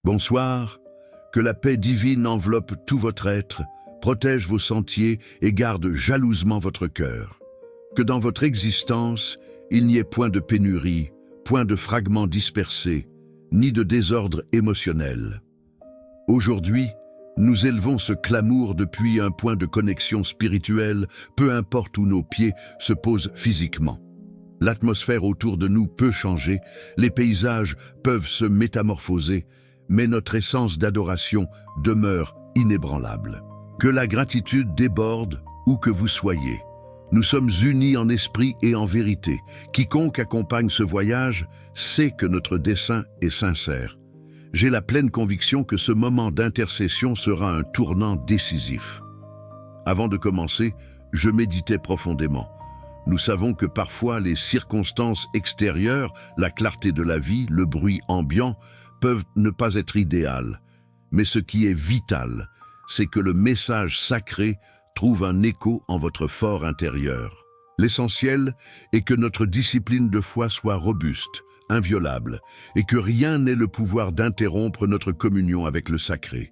Bonsoir, que la paix divine enveloppe tout votre être, protège vos sentiers et garde jalousement votre cœur. Que dans votre existence, il n'y ait point de pénurie, point de fragments dispersés, ni de désordre émotionnel. Aujourd'hui, nous élevons ce clamour depuis un point de connexion spirituelle, peu importe où nos pieds se posent physiquement. L'atmosphère autour de nous peut changer, les paysages peuvent se métamorphoser, mais notre essence d'adoration demeure inébranlable. Que la gratitude déborde où que vous soyez. Nous sommes unis en esprit et en vérité. Quiconque accompagne ce voyage sait que notre dessein est sincère. J'ai la pleine conviction que ce moment d'intercession sera un tournant décisif. Avant de commencer, je méditais profondément. Nous savons que parfois les circonstances extérieures, la clarté de la vie, le bruit ambiant, peuvent ne pas être idéales. Mais ce qui est vital, c'est que le message sacré trouve un écho en votre fort intérieur. L'essentiel est que notre discipline de foi soit robuste, inviolable, et que rien n'ait le pouvoir d'interrompre notre communion avec le sacré.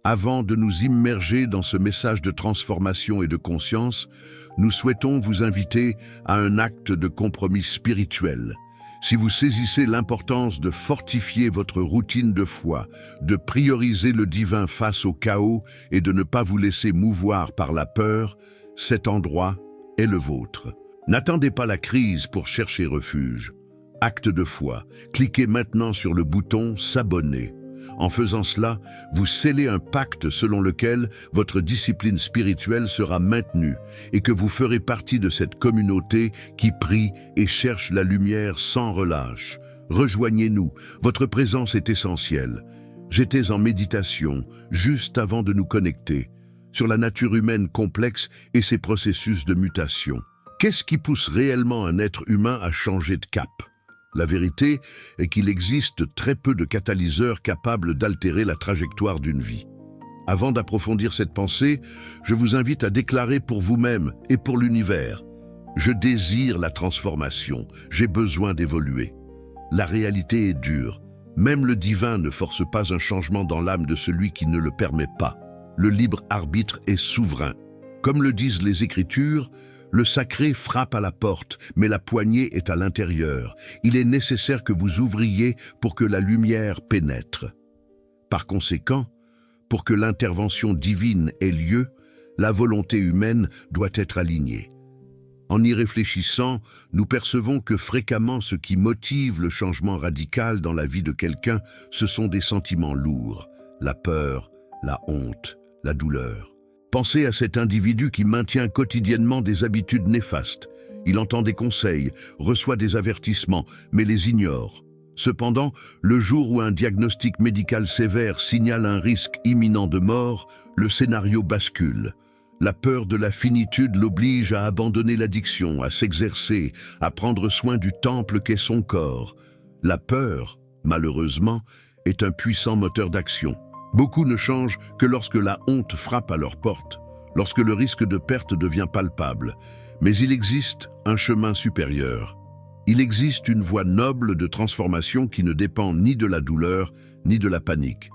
Avant de nous immerger dans ce message de transformation et de conscience, nous souhaitons vous inviter à un acte de compromis spirituel. Si vous saisissez l'importance de fortifier votre routine de foi, de prioriser le divin face au chaos et de ne pas vous laisser mouvoir par la peur, cet endroit est le vôtre. N'attendez pas la crise pour chercher refuge. Acte de foi, cliquez maintenant sur le bouton « S'abonner ». En faisant cela, vous scellez un pacte selon lequel votre discipline spirituelle sera maintenue et que vous ferez partie de cette communauté qui prie et cherche la lumière sans relâche. Rejoignez-nous, votre présence est essentielle. J'étais en méditation juste avant de nous connecter sur la nature humaine complexe et ses processus de mutation. Qu'est-ce qui pousse réellement un être humain à changer de cap ? La vérité est qu'il existe très peu de catalyseurs capables d'altérer la trajectoire d'une vie. Avant d'approfondir cette pensée, je vous invite à déclarer pour vous-même et pour l'univers « Je désire la transformation, j'ai besoin d'évoluer ». La réalité est dure. Même le divin ne force pas un changement dans l'âme de celui qui ne le permet pas. Le libre arbitre est souverain. Comme le disent les Écritures, le sacré frappe à la porte, mais la poignée est à l'intérieur. Il est nécessaire que vous ouvriez pour que la lumière pénètre. Par conséquent, pour que l'intervention divine ait lieu, la volonté humaine doit être alignée. En y réfléchissant, nous percevons que fréquemment ce qui motive le changement radical dans la vie de quelqu'un, ce sont des sentiments lourds, la peur, la honte, la douleur. Pensez à cet individu qui maintient quotidiennement des habitudes néfastes. Il entend des conseils, reçoit des avertissements, mais les ignore. Cependant, le jour où un diagnostic médical sévère signale un risque imminent de mort, le scénario bascule. La peur de la finitude l'oblige à abandonner l'addiction, à s'exercer, à prendre soin du temple qu'est son corps. La peur, malheureusement, est un puissant moteur d'action. Beaucoup ne changent que lorsque la honte frappe à leur porte, lorsque le risque de perte devient palpable. Mais il existe un chemin supérieur. Il existe une voie noble de transformation qui ne dépend ni de la douleur, ni de la panique.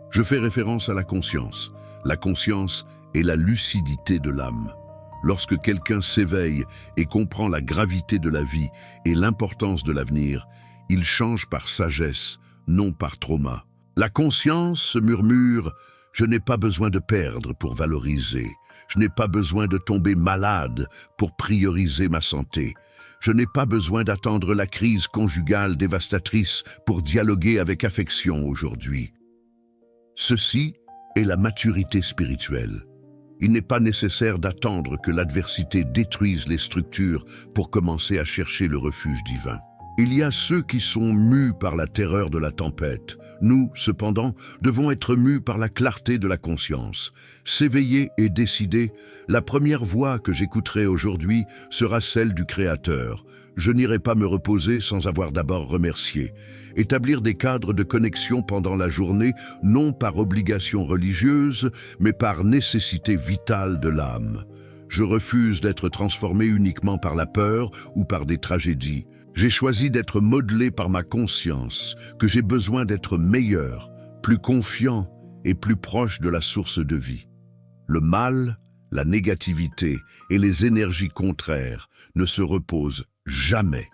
Je fais référence à la conscience. La conscience est la lucidité de l'âme. Lorsque quelqu'un s'éveille et comprend la gravité de la vie et l'importance de l'avenir, il change par sagesse, non par trauma. La conscience se murmure « Je n'ai pas besoin de perdre pour valoriser. Je n'ai pas besoin de tomber malade pour prioriser ma santé. Je n'ai pas besoin d'attendre la crise conjugale dévastatrice pour dialoguer avec affection aujourd'hui. » Ceci est la maturité spirituelle. Il n'est pas nécessaire d'attendre que l'adversité détruise les structures pour commencer à chercher le refuge divin. Il y a ceux qui sont mus par la terreur de la tempête. Nous, cependant, devons être mus par la clarté de la conscience. S'éveiller et décider, la première voix que j'écouterai aujourd'hui sera celle du Créateur. Je n'irai pas me reposer sans avoir d'abord remercié. Établir des cadres de connexion pendant la journée, non par obligation religieuse, mais par nécessité vitale de l'âme. Je refuse d'être transformé uniquement par la peur ou par des tragédies. J'ai choisi d'être modelé par ma conscience, que j'ai besoin d'être meilleur, plus confiant et plus proche de la source de vie. Le mal, la négativité et les énergies contraires ne se reposent jamais.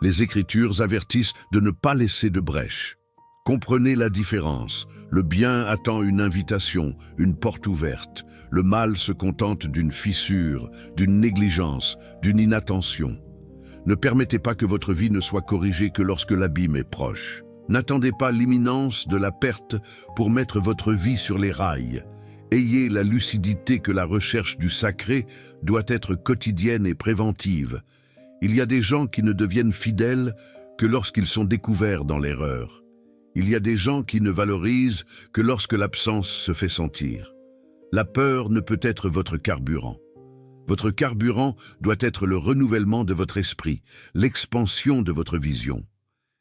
Les Écritures avertissent de ne pas laisser de brèche. Comprenez la différence. Le bien attend une invitation, une porte ouverte. Le mal se contente d'une fissure, d'une négligence, d'une inattention. Ne permettez pas que votre vie ne soit corrigée que lorsque l'abîme est proche. N'attendez pas l'imminence de la perte pour mettre votre vie sur les rails. Ayez la lucidité que la recherche du sacré doit être quotidienne et préventive. Il y a des gens qui ne deviennent fidèles que lorsqu'ils sont découverts dans l'erreur. Il y a des gens qui ne valorisent que lorsque l'absence se fait sentir. La peur ne peut être votre carburant. Votre carburant doit être le renouvellement de votre esprit, l'expansion de votre vision.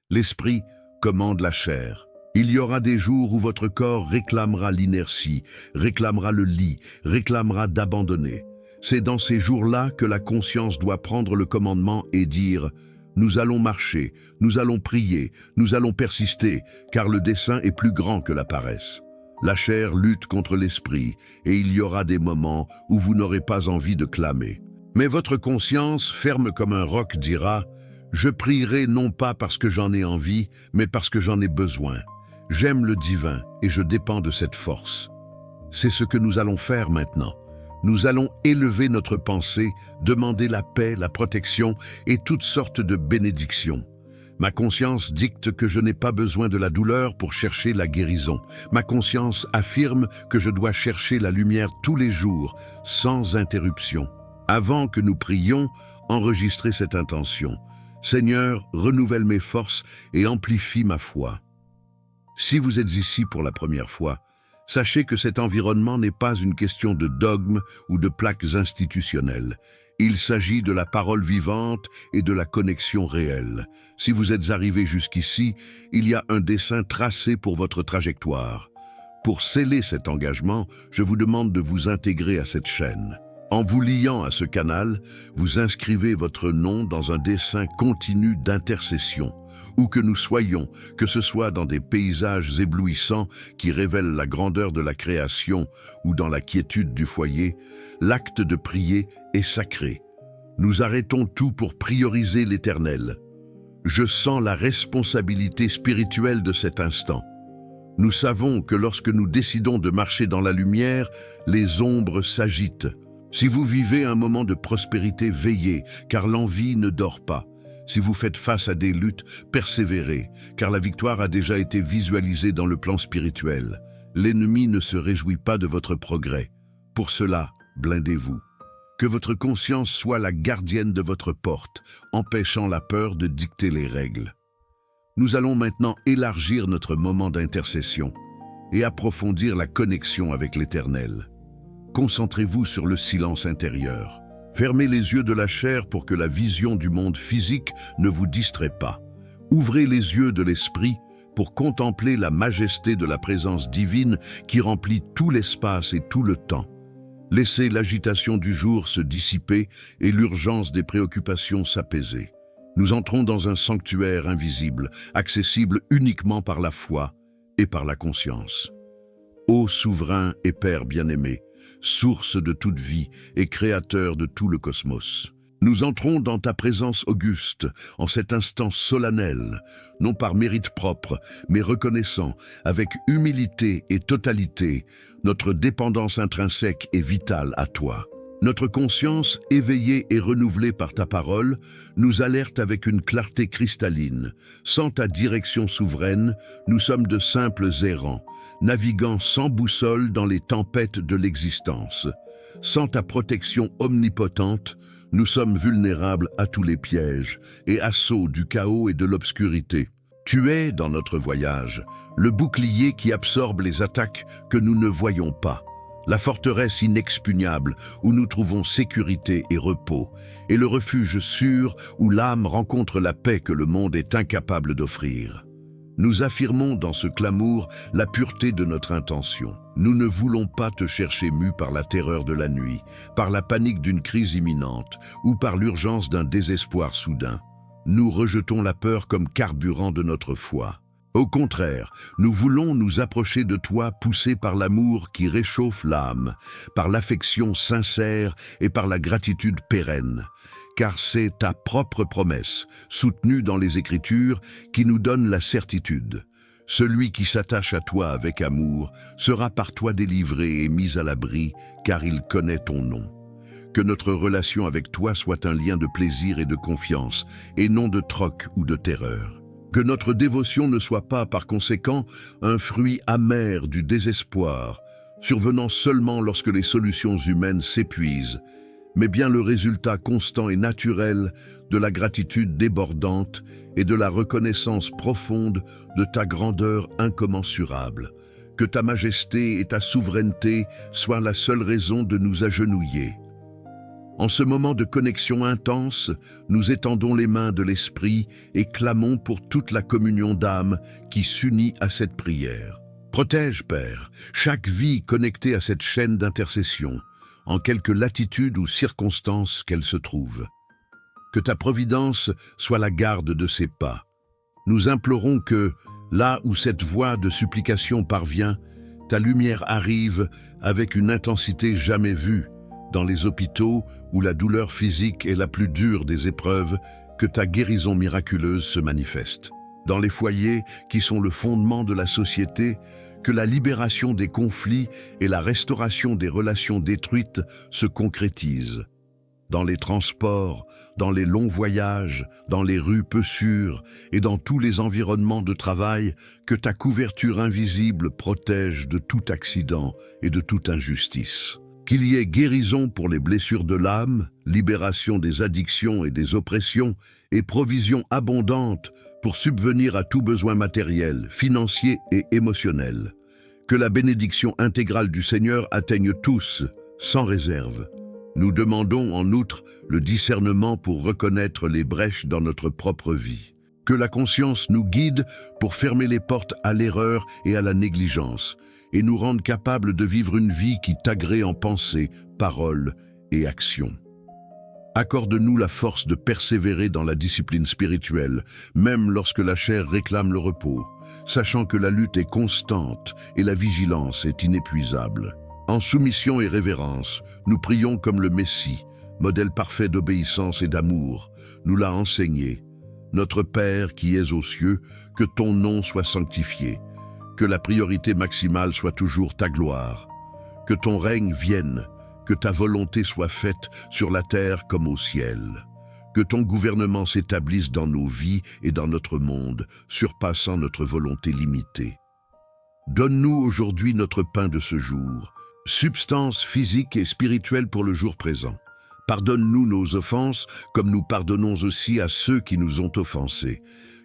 L'esprit commande la chair. Il y aura des jours où votre corps réclamera l'inertie, réclamera le lit, réclamera d'abandonner. C'est dans ces jours-là que la conscience doit prendre le commandement et dire « Nous allons marcher, nous allons prier, nous allons persister, car le dessein est plus grand que la paresse. » La chair lutte contre l'esprit, et il y aura des moments où vous n'aurez pas envie de clamer. Mais votre conscience, ferme comme un roc, dira « Je prierai non pas parce que j'en ai envie, mais parce que j'en ai besoin. J'aime le divin et je dépends de cette force. » C'est ce que nous allons faire maintenant. Nous allons élever notre pensée, demander la paix, la protection et toutes sortes de bénédictions. Ma conscience dicte que je n'ai pas besoin de la douleur pour chercher la guérison. Ma conscience affirme que je dois chercher la lumière tous les jours, sans interruption. Avant que nous prions, enregistrez cette intention. Seigneur, renouvelle mes forces et amplifie ma foi. Si vous êtes ici pour la première fois, sachez que cet environnement n'est pas une question de dogme ou de plaques institutionnelles. Il s'agit de la parole vivante et de la connexion réelle. Si vous êtes arrivé jusqu'ici, il y a un dessein tracé pour votre trajectoire. Pour sceller cet engagement, je vous demande de vous intégrer à cette chaîne. En vous liant à ce canal, vous inscrivez votre nom dans un dessein continu d'intercession. Où que nous soyons, que ce soit dans des paysages éblouissants qui révèlent la grandeur de la création ou dans la quiétude du foyer, l'acte de prier est sacré. Nous arrêtons tout pour prioriser l'Éternel. Je sens la responsabilité spirituelle de cet instant. Nous savons que lorsque nous décidons de marcher dans la lumière, les ombres s'agitent. Si vous vivez un moment de prospérité, veillez, car l'envie ne dort pas. Si vous faites face à des luttes, persévérez, car la victoire a déjà été visualisée dans le plan spirituel. L'ennemi ne se réjouit pas de votre progrès. Pour cela, blindez-vous. Que votre conscience soit la gardienne de votre porte, empêchant la peur de dicter les règles. Nous allons maintenant élargir notre moment d'intercession et approfondir la connexion avec l'Éternel. Concentrez-vous sur le silence intérieur. Fermez les yeux de la chair pour que la vision du monde physique ne vous distrait pas. Ouvrez les yeux de l'esprit pour contempler la majesté de la présence divine qui remplit tout l'espace et tout le temps. Laissez l'agitation du jour se dissiper et l'urgence des préoccupations s'apaiser. Nous entrons dans un sanctuaire invisible, accessible uniquement par la foi et par la conscience. Ô souverain et Père bien-aimé, source de toute vie et créateur de tout le cosmos. Nous entrons dans ta présence auguste, en cet instant solennel, non par mérite propre, mais reconnaissant, avec humilité et totalité, notre dépendance intrinsèque et vitale à toi. Notre conscience, éveillée et renouvelée par ta parole, nous alerte avec une clarté cristalline. Sans ta direction souveraine, nous sommes de simples errants, naviguant sans boussole dans les tempêtes de l'existence. Sans ta protection omnipotente, nous sommes vulnérables à tous les pièges et assauts du chaos et de l'obscurité. Tu es, dans notre voyage, le bouclier qui absorbe les attaques que nous ne voyons pas, la forteresse inexpugnable où nous trouvons sécurité et repos, et le refuge sûr où l'âme rencontre la paix que le monde est incapable d'offrir. Nous affirmons dans ce clamour la pureté de notre intention. Nous ne voulons pas te chercher mus par la terreur de la nuit, par la panique d'une crise imminente ou par l'urgence d'un désespoir soudain. nous rejetons la peur comme carburant de notre foi. Au contraire, nous voulons nous approcher de toi poussés par l'amour qui réchauffe l'âme, par l'affection sincère et par la gratitude pérenne. Car c'est ta propre promesse, soutenue dans les Écritures, qui nous donne la certitude. Celui qui s'attache à toi avec amour sera par toi délivré et mis à l'abri, car il connaît ton nom. Que notre relation avec toi soit un lien de plaisir et de confiance, et non de troc ou de terreur. Que notre dévotion ne soit pas, par conséquent, un fruit amer du désespoir, survenant seulement lorsque les solutions humaines s'épuisent, mais bien le résultat constant et naturel de la gratitude débordante et de la reconnaissance profonde de ta grandeur incommensurable. Que ta majesté et ta souveraineté soient la seule raison de nous agenouiller. En ce moment de connexion intense, nous étendons les mains de l'Esprit et clamons pour toute la communion d'âme qui s'unit à cette prière. Protège, Père, chaque vie connectée à cette chaîne d'intercession, en quelque latitude ou circonstance qu'elle se trouve. Que ta providence soit la garde de ses pas. Nous implorons que, là où cette voix de supplication parvient, ta lumière arrive avec une intensité jamais vue, dans les hôpitaux où la douleur physique est la plus dure des épreuves, que ta guérison miraculeuse se manifeste. Dans les foyers qui sont le fondement de la société, que la libération des conflits et la restauration des relations détruites se concrétisent. Dans les transports, dans les longs voyages, dans les rues peu sûres et dans tous les environnements de travail, que ta couverture invisible protège de tout accident et de toute injustice. Qu'il y ait guérison pour les blessures de l'âme, libération des addictions et des oppressions, et provision abondante pour subvenir à tout besoin matériel, financier et émotionnel. Que la bénédiction intégrale du Seigneur atteigne tous, sans réserve. Nous demandons en outre le discernement pour reconnaître les brèches dans notre propre vie. Que la conscience nous guide pour fermer les portes à l'erreur et à la négligence, et nous rende capables de vivre une vie qui t'agrée en pensée, parole et action. Accorde-nous la force de persévérer dans la discipline spirituelle, même lorsque la chair réclame le repos, sachant que la lutte est constante et la vigilance est inépuisable. En soumission et révérence, nous prions comme le Messie, modèle parfait d'obéissance et d'amour, nous l'a enseigné. Notre Père qui es aux cieux, que ton nom soit sanctifié, que la priorité maximale soit toujours ta gloire, que ton règne vienne, que ta volonté soit faite sur la terre comme au ciel, que ton gouvernement s'établisse dans nos vies et dans notre monde, surpassant notre volonté limitée. Donne-nous aujourd'hui notre pain de ce jour, substance physique et spirituelle pour le jour présent. Pardonne-nous nos offenses, comme nous pardonnons aussi à ceux qui nous ont offensés.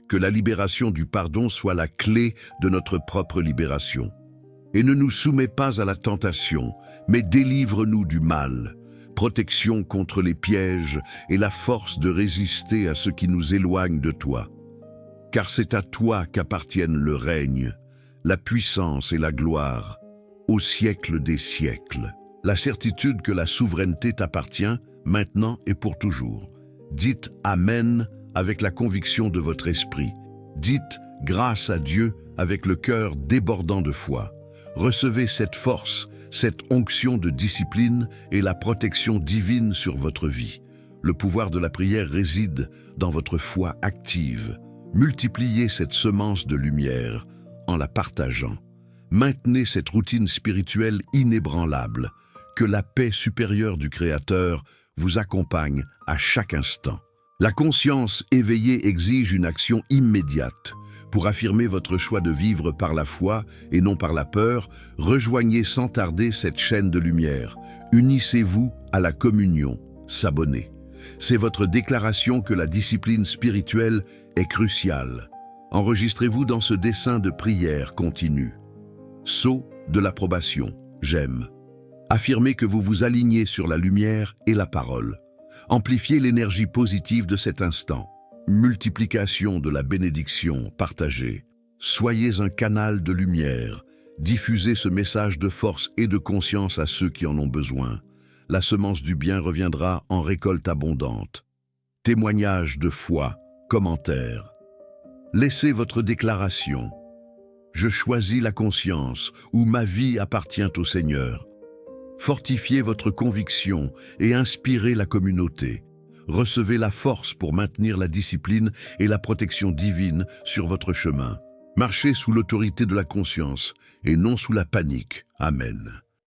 Que la libération du pardon soit la clé de notre propre libération. Et ne nous soumets pas à la tentation, mais délivre-nous du mal. Protection contre les pièges et la force de résister à ce qui nous éloigne de toi. Car c'est à toi qu'appartiennent le règne, la puissance et la gloire, au siècle des siècles. La certitude que la souveraineté t'appartient, maintenant et pour toujours. Dites Amen avec la conviction de votre esprit. Dites grâce à Dieu avec le cœur débordant de foi. Recevez cette force, cette onction de discipline et la protection divine sur votre vie. Le pouvoir de la prière réside dans votre foi active. Multipliez cette semence de lumière en la partageant. Maintenez cette routine spirituelle inébranlable. Que la paix supérieure du Créateur vous accompagne à chaque instant. La conscience éveillée exige une action immédiate. Pour affirmer votre choix de vivre par la foi et non par la peur, rejoignez sans tarder cette chaîne de lumière. Unissez-vous à la communion, s'abonner. C'est votre déclaration que la discipline spirituelle est cruciale. Enregistrez-vous dans ce dessin de prière continue. Sceau de l'approbation, j'aime. Affirmez que vous vous alignez sur la lumière et la parole. Amplifiez l'énergie positive de cet instant. Multiplication de la bénédiction partagée. Soyez un canal de lumière. Diffusez ce message de force et de conscience à ceux qui en ont besoin. La semence du bien reviendra en récolte abondante. Témoignage de foi, commentaire. Laissez votre déclaration. Je choisis la conscience où ma vie appartient au Seigneur. Fortifiez votre conviction et inspirez la communauté. Recevez la force pour maintenir la discipline et la protection divine sur votre chemin. Marchez sous l'autorité de la conscience et non sous la panique. Amen.